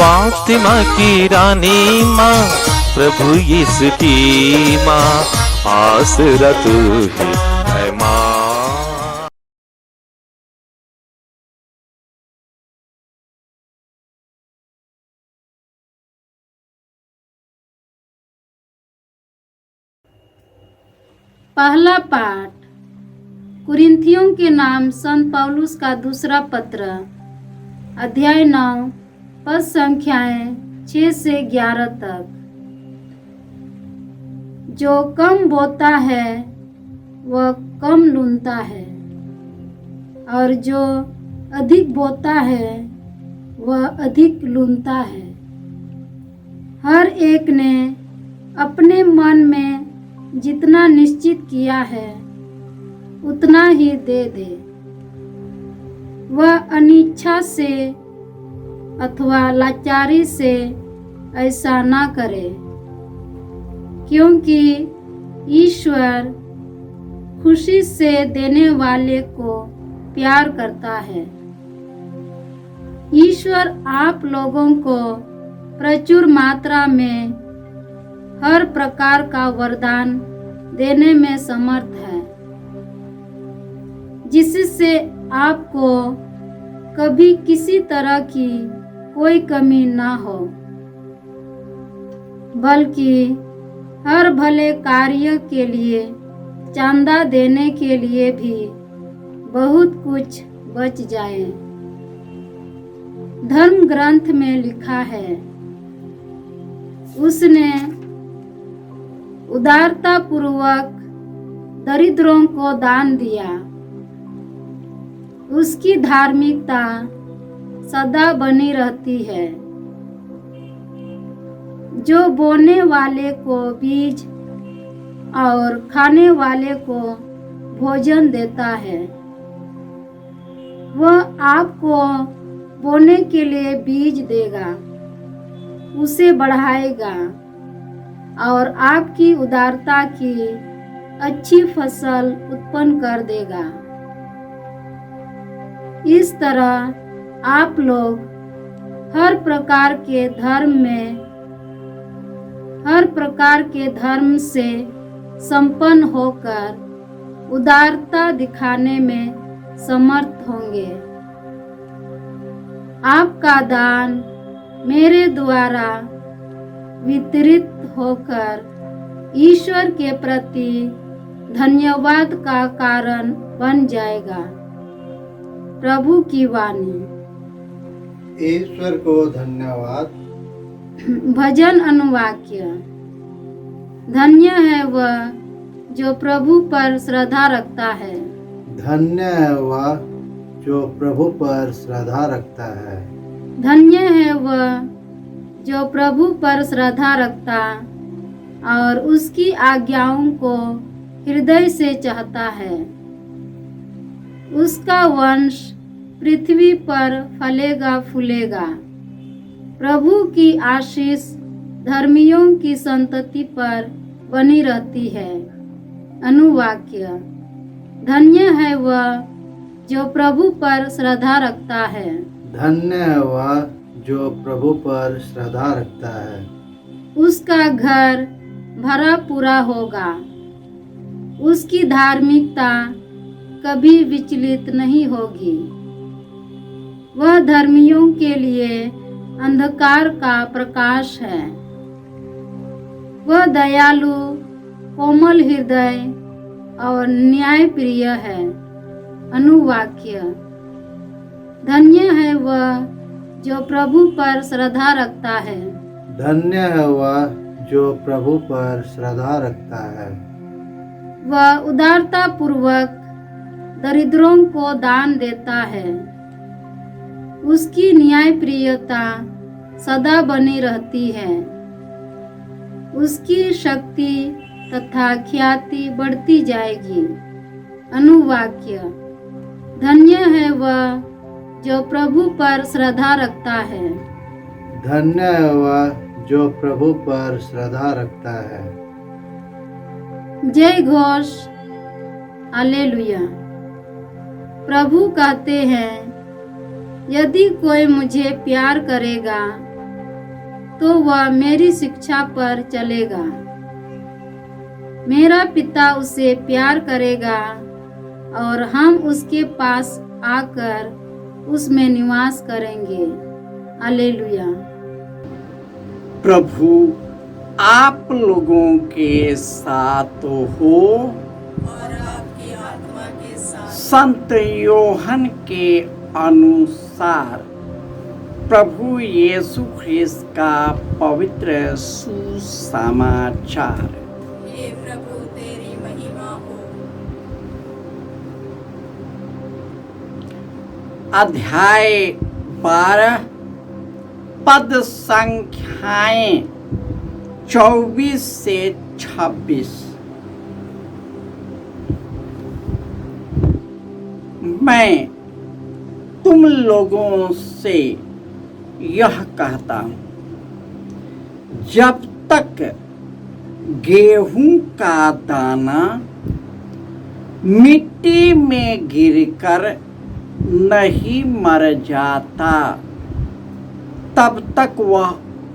फातिमा की रानी माँ, प्रभु यीशु की माँ, आसरा तू ही है माँ। पहला पाठ कुरिन्थियों के नाम संत पौलुस का दूसरा पत्र, अध्याय 9, पद संख्याएं 6 से 11 तक। जो कम बोता है वह कम लूनता है, और जो अधिक बोता है वह अधिक लूनता है। हर एक ने अपने मन में जितना निश्चित किया है उतना ही दे दे। वह अनिच्छा से अथवा लाचारी से ऐसा ना करे, क्योंकि ईश्वर खुशी से देने वाले को प्यार करता है। ईश्वर आप लोगों को प्रचुर मात्रा में हर प्रकार का वरदान देने में समर्थ है, जिससे आपको कभी किसी तरह की कोई कमी ना हो, बल्कि हर भले कार्य के लिए चंदा देने के लिए भी बहुत कुछ बच जाए। धर्म ग्रंथ में लिखा है, उसने उदारता पूर्वक दरिद्रों को दान दिया। उसकी धार्मिकता सदा बनी रहती है। जो बोने वाले को बीज और खाने वाले को भोजन देता है, वह आपको बोने के लिए बीज देगा, उसे बढ़ाएगा और आपकी उदारता की अच्छी फसल उत्पन्न कर देगा। इस तरह आप लोग हर प्रकार के धर्म से संपन्न होकर उदारता दिखाने में समर्थ होंगे। आपका दान मेरे द्वारा वितरित होकर ईश्वर के प्रति धन्यवाद का कारण बन जाएगा। प्रभु की वाणी। ईश्वर को धन्यवाद। भजन अनुवाक्य। धन्य है वह जो प्रभु पर श्रद्धा रखता है। धन्य है वह जो प्रभु पर श्रद्धा रखता है। धन्य है वह जो प्रभु पर श्रद्धा रखता और उसकी आज्ञाओं को हृदय से चाहता है। उसका वंश पृथ्वी पर फलेगा फूलेगा। प्रभु की आशीष धर्मियों की संतति पर बनी रहती है। अनुवाक्य। धन्य है वह जो प्रभु पर श्रद्धा रखता है। धन्य है वह जो प्रभु पर श्रद्धा रखता है। उसका घर भरा पूरा होगा। उसकी धार्मिकता कभी विचलित नहीं होगी। वह धर्मियों के लिए अंधकार का प्रकाश है। वह दयालु, कोमल हृदय और न्यायप्रिय है। अनुवाक्य। धन्य है वह जो प्रभु पर श्रद्धा रखता है। धन्य है वह जो प्रभु पर श्रद्धा रखता है। वह उदारता पूर्वक दरिद्रों को दान देता है। उसकी न्यायप्रियता सदा बनी रहती है। उसकी शक्ति तथा ख्याति बढ़ती जाएगी। अनुवाक्य। धन्य है वह जो प्रभु पर श्रद्धा रखता है। धन्य है वह जो प्रभु पर श्रद्धा रखता है। जय घोष। हालेलुया। प्रभु कहते हैं, यदि कोई मुझे प्यार करेगा तो वह मेरी शिक्षा पर चलेगा। मेरा पिता उसे प्यार करेगा और हम उसके पास आकर उसमें निवास करेंगे। हालेलुया। प्रभु आप लोगों के साथ हो और आपकी आत्मा के साथ। संत योहन के अनुसार प्रभु यीशु ख्रिस्त का पवित्र सुसमाचार। हे प्रभु तेरी महिमा हो। अध्याय 12 पद संख्याएं 24 से 26। मैं तुम लोगों से यह कहता हूं, जब तक गेहूं का दाना मिट्टी में गिरकर नहीं मर जाता, तब तक वह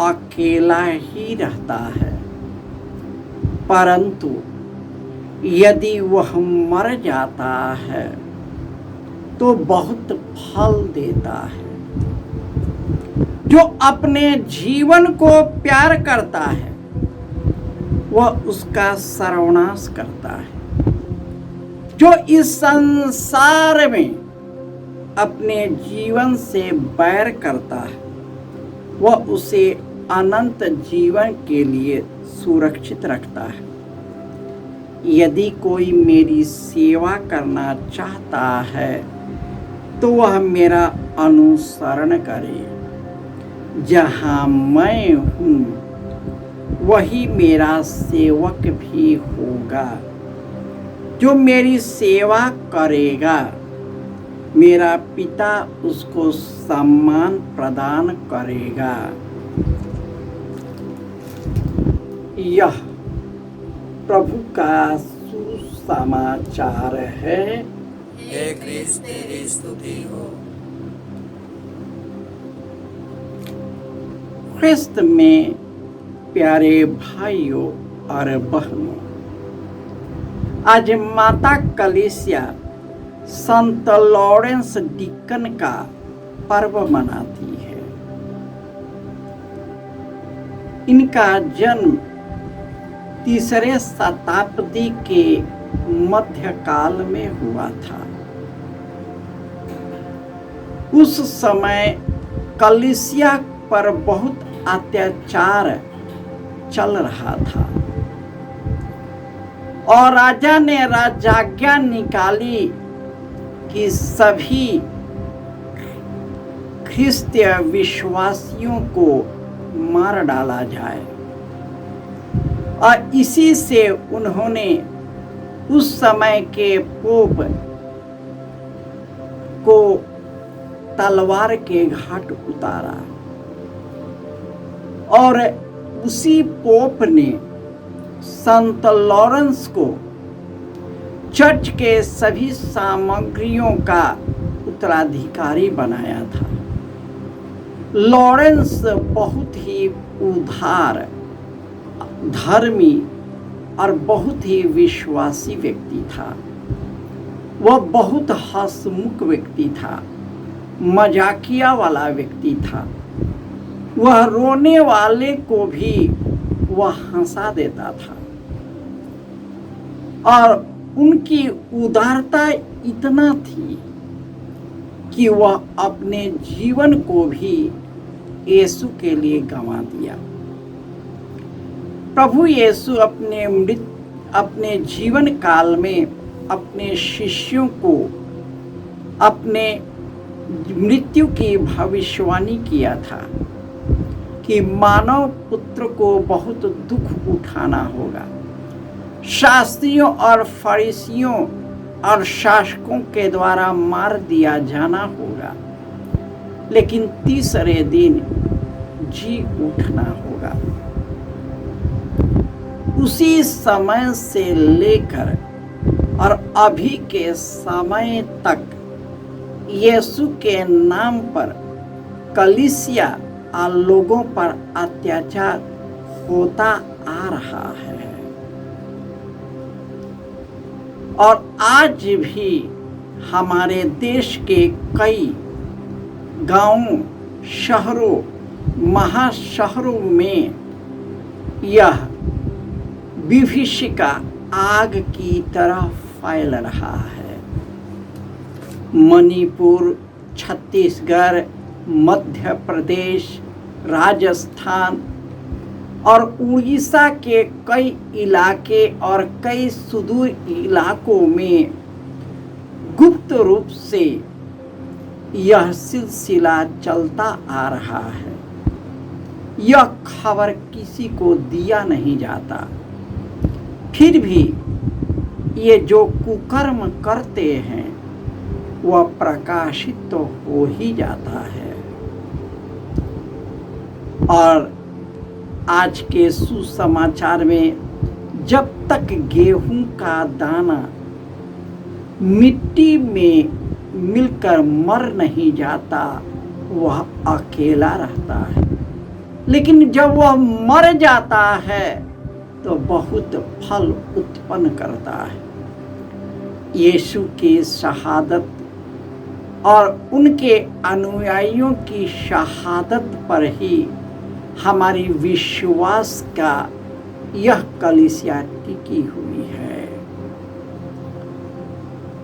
अकेला ही रहता है। परंतु यदि वह मर जाता है तो बहुत फल देता है। जो अपने जीवन को प्यार करता है वह उसका सर्वनाश करता है। जो इस संसार में अपने जीवन से बैर करता है वह उसे अनंत जीवन के लिए सुरक्षित रखता है। यदि कोई मेरी सेवा करना चाहता है तो वह मेरा अनुसरण करे। जहाँ मैं हूँ वही मेरा सेवक भी होगा। जो मेरी सेवा करेगा मेरा पिता उसको सम्मान प्रदान करेगा। यह प्रभु का सुसमाचार है। हे क्रिस्त तेरी स्तुति हो। ख्रिस्त में प्यारे भाइयों और बहनों, आज माता कलीसिया संत लॉरेंस डिकन का पर्व मनाती है। इनका जन्म 3रे शताब्दी के मध्यकाल में हुआ था। उस समय कलीसिया पर बहुत अत्याचार चल रहा था और राजा ने राजाज्ञा निकाली कि सभी ख्रिस्तीय विश्वासियों को मार डाला जाए। और इसी से उन्होंने उस समय के पोप को तलवार के घाट उतारा और उसी पोप ने संत लॉरेंस को चर्च के सभी सामग्रियों का उत्तराधिकारी बनाया था। लॉरेंस बहुत ही उदार, धर्मी और बहुत ही विश्वासी व्यक्ति था। वह बहुत हंसमुख व्यक्ति था, मजाकिया वाला व्यक्ति था। वह रोने वाले को भी वह हंसा देता था और उनकी उदारता इतना थी कि वह अपने जीवन को भी यीशु के लिए गंवा दिया। प्रभु यीशु अपने जीवन काल में अपने शिष्यों को अपने मृत्यु की भविष्यवाणी किया था कि मानव पुत्र को बहुत दुख उठाना होगा। शास्त्रियों और फरीसियों और शासकों के द्वारा मार दिया जाना होगा, लेकिन तीसरे दिन जी उठना होगा। उसी समय से लेकर और अभी के समय तक यीशु के नाम पर कलीसिया लोगों पर अत्याचार होता आ रहा है और आज भी हमारे देश के कई गांवों, शहरों, महाशहरों में यह विभीषिका आग की तरह फैल रहा है। मणिपुर, छत्तीसगढ़, मध्य प्रदेश, राजस्थान और उड़ीसा के कई इलाके और कई सुदूर इलाकों में गुप्त रूप से यह सिलसिला चलता आ रहा है। यह खबर किसी को दिया नहीं जाता, फिर भी ये जो कुकर्म करते हैं वह प्रकाशित तो हो ही जाता है। और आज के सुसमाचार में जब तक गेहूं का दाना मिट्टी में मिलकर मर नहीं जाता वह अकेला रहता है, लेकिन जब वह मर जाता है तो बहुत फल उत्पन्न करता है। यीशु की शहादत और उनके अनुयायियों की शहादत पर ही हमारी विश्वास का यह कलीसिया टिकी हुई है।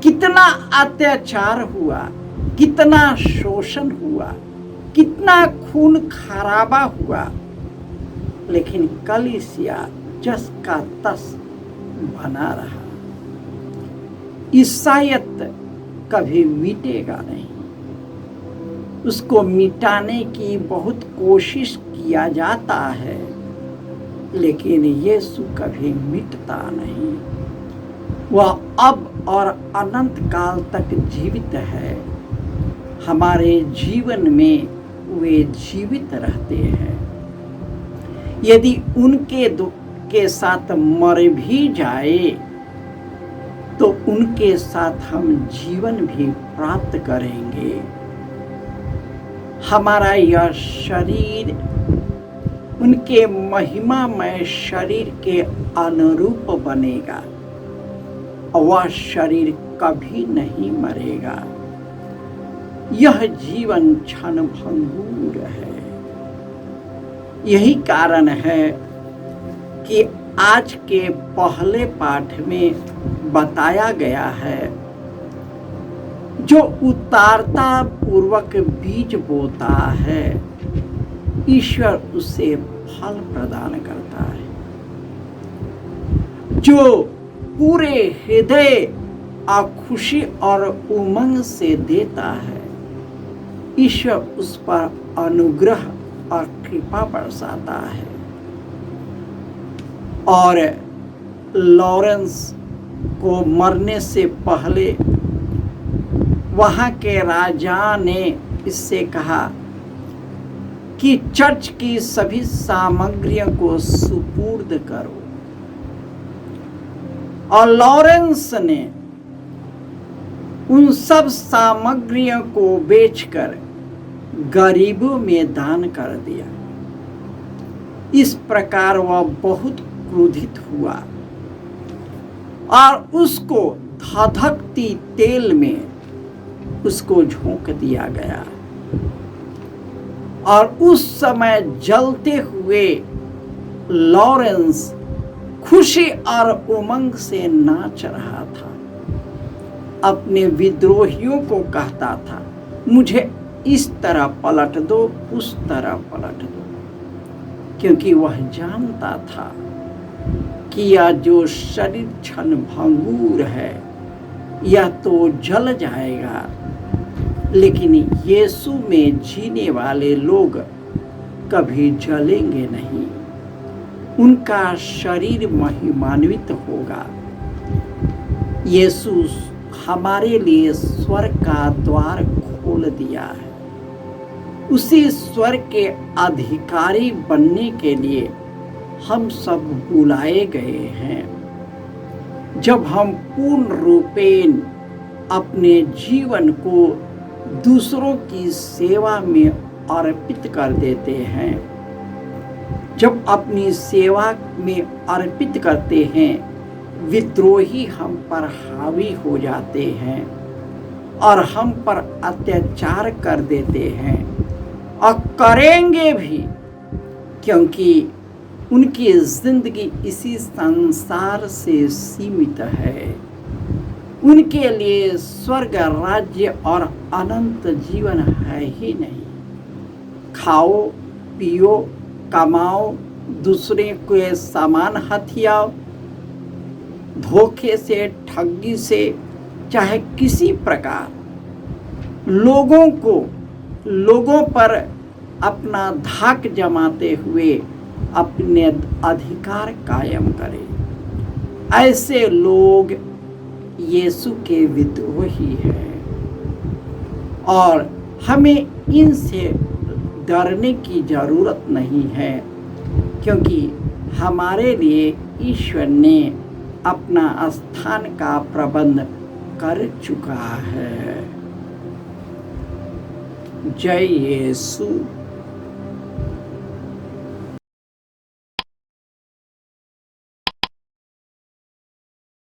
कितना अत्याचार हुआ, कितना शोषण हुआ, कितना खून खराबा हुआ, लेकिन कलीसिया जस का तस बना रहा। ईसाईयत कभी मिटेगा नहीं। उसको मिटाने की बहुत कोशिश किया जाता है, लेकिन यीशु कभी मिटता नहीं। वह अब और अनंत काल तक जीवित है। हमारे जीवन में वे जीवित रहते हैं। यदि उनके दुख के साथ मर भी जाए तो उनके साथ हम जीवन भी प्राप्त करेंगे। हमारा यह शरीर उनके महिमामय शरीर के अनुरूप बनेगा और वह शरीर कभी नहीं मरेगा। यह जीवन क्षणभंगुर है। यही कारण है कि आज के पहले पाठ में बताया गया है, जो उदारता पूर्वक बीज बोता है ईश्वर उसे फल प्रदान करता है। जो पूरे हृदय और खुशी और उमंग से देता है ईश्वर उस पर अनुग्रह और कृपा बरसाता है। और लॉरेंस को मरने से पहले वहाँ के राजा ने इससे कहा कि चर्च की सभी सामग्रियों को सुपुर्द करो। और लॉरेंस ने उन सब सामग्रियों को बेचकर गरीबों में दान कर दिया। इस प्रकार वह बहुत क्रोधित हुआ और उसको धधकती तेल में उसको झोंक दिया गया। और उस समय जलते हुए लॉरेंस खुशी और उमंग से नाच रहा था। अपने विद्रोहियों को कहता था, मुझे इस तरह पलट दो, उस तरह पलट दो, क्योंकि वह जानता था कि यह जो शरीर क्षणभंगुर है यह तो जल जाएगा, लेकिन यीशु में जीने वाले लोग कभी जलेंगे नहीं। उनका शरीर महिमान्वित होगा। यीशु हमारे लिए स्वर्ग का द्वार खोल दिया है। उसी स्वर्ग के अधिकारी बनने के लिए हम सब बुलाए गए हैं। जब हम पूर्ण रूपेण अपने जीवन को दूसरों की सेवा में अर्पित कर देते हैं। जब अपनी सेवा में अर्पित करते हैं, विद्रोही हम पर हावी हो जाते हैं और हम पर अत्याचार कर देते हैं और करेंगे भी, क्योंकि उनकी जिंदगी इसी संसार से सीमित है। उनके लिए स्वर्ग राज्य और अनंत जीवन है ही नहीं। खाओ, पियो, कमाओ, दूसरे के सामान हथियाओ, धोखे से, ठगी से, चाहे किसी प्रकार लोगों पर अपना धाक जमाते हुए अपने अधिकार कायम करें। ऐसे लोग यीशु के विद्रोही हैं और हमें इनसे डरने की ज़रूरत नहीं है, क्योंकि हमारे लिए ईश्वर ने अपना स्थान का प्रबंध कर चुका है। जय यीशु।